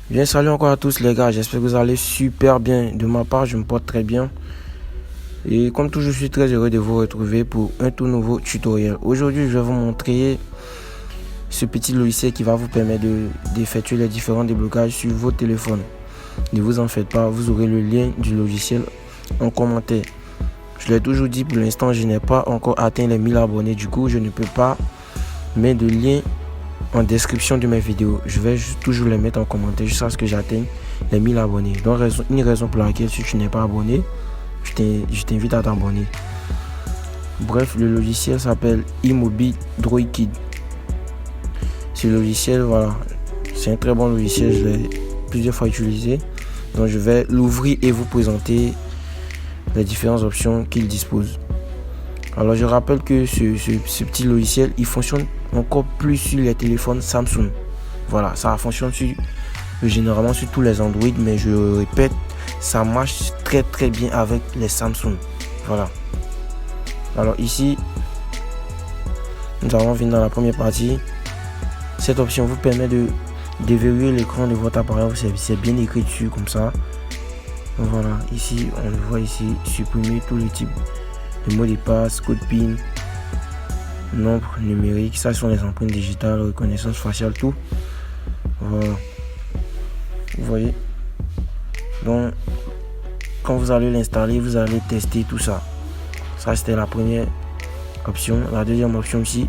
Bien, salut encore à tous les gars, j'espère que vous allez super bien. De ma part, je me porte très bien. Et comme toujours, je suis très heureux de vous retrouver pour un tout nouveau tutoriel. Aujourd'hui, je vais vous montrer ce petit logiciel qui va vous permettre d'effectuer les différents déblocages sur vos téléphones. Ne vous en faites pas, vous aurez le lien du logiciel en commentaire. Je l'ai toujours dit, pour l'instant, je n'ai pas encore atteint les 1000 abonnés. Du coup, je ne peux pas mettre de lien en description de mes vidéos. Je vais toujours les mettre en commentaire jusqu'à ce que j'atteigne les 1000 abonnés. Donc une raison pour laquelle si tu n'es pas abonné, je t'invite à t'abonner. Bref, le logiciel s'appelle iMobi Droid Kit. Ce logiciel, voilà, c'est un très bon logiciel, je l'ai plusieurs fois utilisé. Donc je vais l'ouvrir et vous présenter les différentes options qu'il dispose. Alors je rappelle que ce petit logiciel, il fonctionne encore plus sur les téléphones Samsung. Voilà, ça fonctionne généralement sur tous les Android, mais je répète, ça marche très bien avec les Samsung. Voilà. Alors ici, nous allons venir dans la première partie. Cette option vous permet de déverrouiller l'écran de votre appareil. C'est bien écrit dessus comme ça. Voilà, ici on le voit ici, supprimer tous les types de mots de passe, code PIN, nombre numérique, ça sont les empreintes digitales, reconnaissance faciale, tout. Voilà. Vous voyez. Donc, quand vous allez l'installer, vous allez tester tout ça. Ça, c'était la première option. La deuxième option aussi,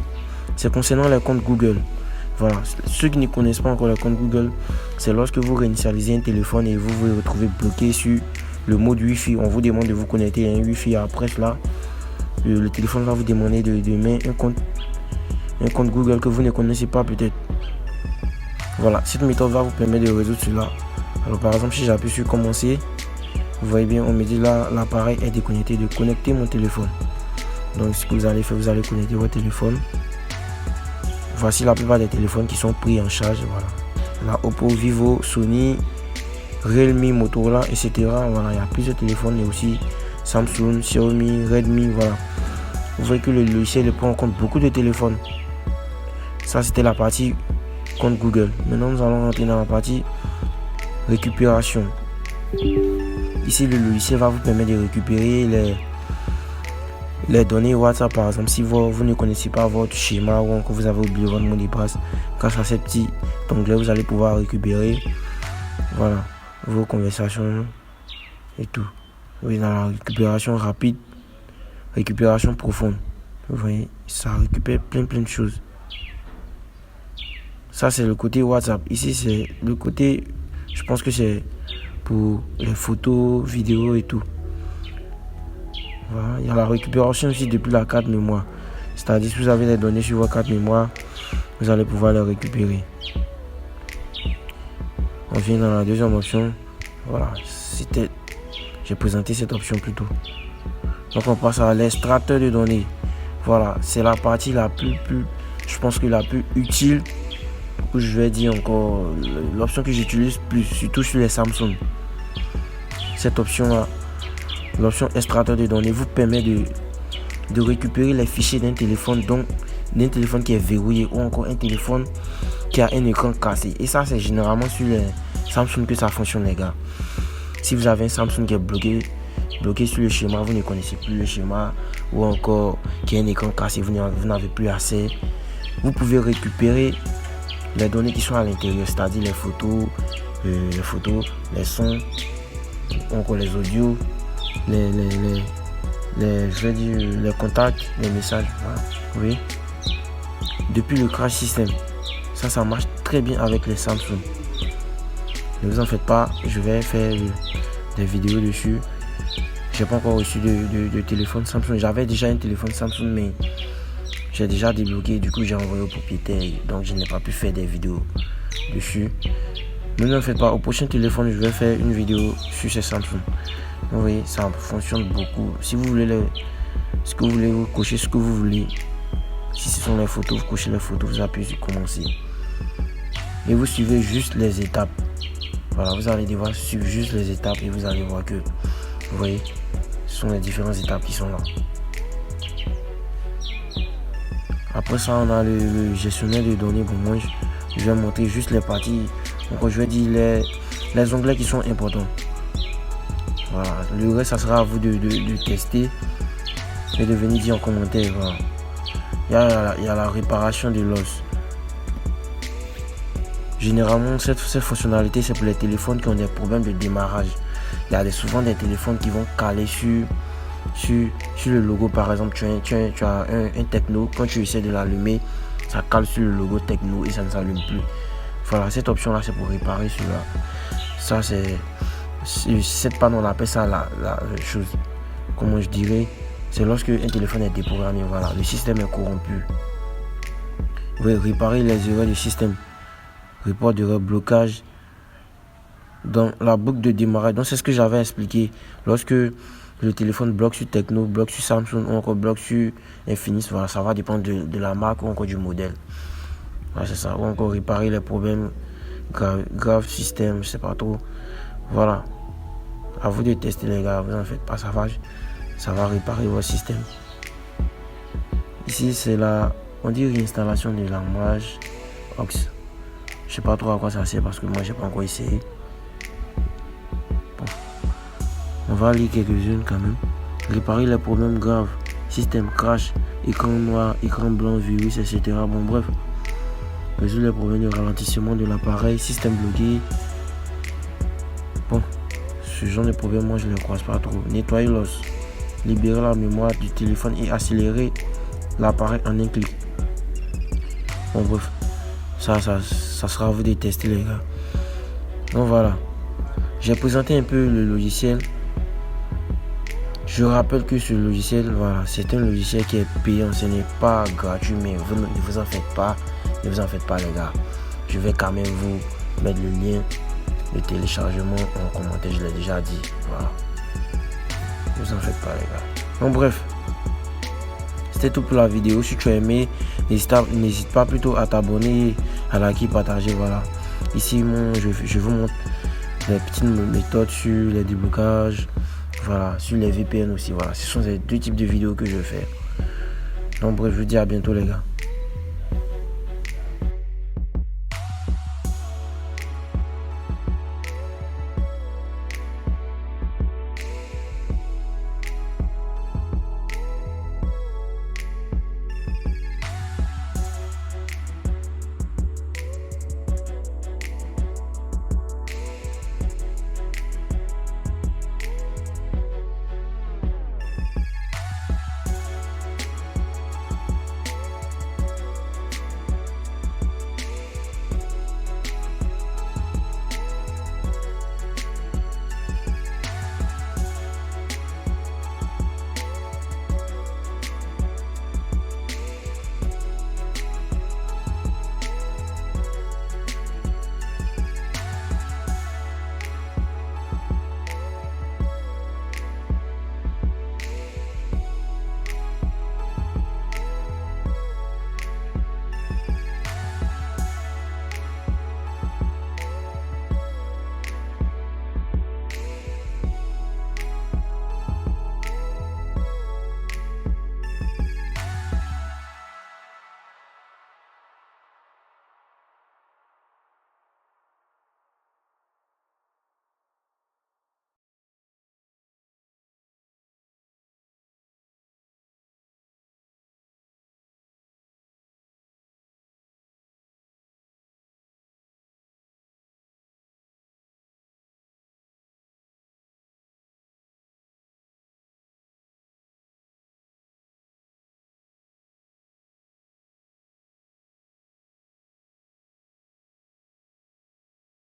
c'est concernant les comptes Google. Voilà. Ceux qui ne connaissent pas encore les comptes Google, c'est lorsque vous réinitialisez un téléphone et vous vous retrouvez bloqué sur le mode Wi-Fi. On vous demande de vous connecter à un Wi-Fi. Après cela, le téléphone va vous demander de mettre un compte Google que vous ne connaissez pas peut-être. Voilà, cette méthode va vous permettre de résoudre cela. Alors par exemple, si j'appuie sur commencer, vous voyez bien, on me dit là, l'appareil est déconnecté, de connecter mon téléphone. Donc ce que vous allez faire, vous allez connecter votre téléphone. Voici la plupart des téléphones qui sont pris en charge. Voilà, la Oppo, Vivo, Sony, Realme, Motorola, etc. Voilà, il y a plusieurs téléphones et aussi Samsung, Xiaomi, Redmi, voilà. Vous voyez que le logiciel prend en compte beaucoup de téléphones. Ça, c'était la partie compte Google. Maintenant, nous allons rentrer dans la partie récupération. Ici, le logiciel va vous permettre de récupérer les données WhatsApp, par exemple. Si vous ne connaissez pas votre schéma ou que vous avez oublié votre mot de passe, grâce à ce petit onglet, vous allez pouvoir récupérer, voilà, vos conversations et tout. Oui, dans la récupération rapide, récupération profonde. Vous voyez, ça récupère plein de choses. Ça, c'est le côté WhatsApp. Ici, c'est le côté, je pense que c'est pour les photos, vidéos et tout. Voilà. Il y a la récupération aussi depuis la carte mémoire. C'est-à-dire, si vous avez des données sur votre carte mémoire, vous allez pouvoir les récupérer. On vient dans la deuxième option. Voilà, j'ai présenté cette option plus tôt. Donc, on passe à l'extracteur de données. Voilà, c'est la partie la plus, je pense que la plus utile. Je vais dire encore l'option que j'utilise plus, surtout sur les Samsung. Cette option là, l'option extracteur de données, vous permet de récupérer les fichiers d'un téléphone, donc d'un téléphone qui est verrouillé ou encore un téléphone qui a un écran cassé. Et ça, c'est généralement sur les Samsung que ça fonctionne, les gars. Si vous avez un Samsung qui est bloqué sur le schéma, vous ne connaissez plus le schéma, ou encore qui a un écran cassé, vous n'avez plus accès, vous pouvez récupérer les données qui sont à l'intérieur, c'est-à-dire les photos, les sons, encore les audios, les contacts, les messages. Voilà. Vous voyez, depuis le crash system, ça marche très bien avec les Samsung. Ne vous en faites pas, je vais faire des vidéos dessus. J'ai pas encore reçu de téléphone Samsung. J'avais déjà un téléphone Samsung, mais j'ai déjà débloqué, du coup j'ai envoyé au propriétaire, donc je n'ai pas pu faire des vidéos dessus. Ne vous en faites pas, au prochain téléphone je vais faire une vidéo sur ces Samsung. Vous voyez, ça fonctionne beaucoup. Si vous voulez vous cochez ce que vous voulez. Si ce sont les photos, vous cochez les photos, vous appuyez sur commencer. Et vous suivez juste les étapes. Voilà, vous allez devoir suivre juste les étapes et vous allez voir que, vous voyez, ce sont les différentes étapes qui sont là. Après ça, on a le gestionnaire de données. Pour moi, je vais montrer juste les parties Donc je vais dire les onglets qui sont importants. Voilà. Le reste, ça sera à vous de tester et de venir dire en commentaire. Voilà. Il y a la réparation de l'os. Généralement, cette fonctionnalité, c'est pour les téléphones qui ont des problèmes de démarrage. Il y a souvent des téléphones qui vont caler sur le logo. Par exemple, tu as un Tecno. Quand tu essaies de l'allumer, ça cale sur le logo Tecno et ça ne s'allume plus. Voilà, cette option-là, c'est pour réparer cela. Ça, cette panne, on appelle ça la chose. Comment je dirais, c'est lorsque un téléphone est déprogrammé. Voilà, le système est corrompu. Vous pouvez réparer les erreurs du système. Report d'erreur, blocage dans la boucle de démarrage. Donc c'est ce que j'avais expliqué. Lorsque le téléphone bloque sur Tecno, bloque sur Samsung ou encore bloque sur Infinix, voilà, ça va dépendre de la marque ou encore du modèle. Voilà, c'est ça. Ou encore réparer les problèmes graves système, je sais pas trop. Voilà. À vous de tester les gars, vous en faites pas, ça va réparer votre système. Ici c'est on dit réinstallation de langage aux. Je sais pas trop à quoi ça sert parce que moi j'ai pas encore essayé. Bon. On va lire quelques-unes quand même. Réparer les problèmes graves. Système crash, écran noir, écran blanc, virus, etc. Bon bref. Résoudre les problèmes de ralentissement de l'appareil, système bloqué. Bon. Ce genre de problème, moi je ne les croise pas trop. Nettoyer l'os. Libérer la mémoire du téléphone et accélérer l'appareil en un clic. Bon bref. Ça sera à vous de tester les gars. Donc voilà. J'ai présenté un peu le logiciel. Je rappelle que ce logiciel, voilà, c'est un logiciel qui est payant. Ce n'est pas gratuit, mais vous ne vous en faites pas. Ne vous en faites pas les gars. Je vais quand même vous mettre le lien de téléchargement en commentaire. Je l'ai déjà dit. Voilà. Ne vous en faites pas les gars. Donc bref. C'était tout pour la vidéo. Si tu as aimé, n'hésite pas plutôt à t'abonner, à liker, partager. Voilà. Ici, je vous montre les petites méthodes sur les déblocages. Voilà. Sur les VPN aussi. Voilà. Ce sont les deux types de vidéos que je fais. Donc bref, je vous dis à bientôt les gars.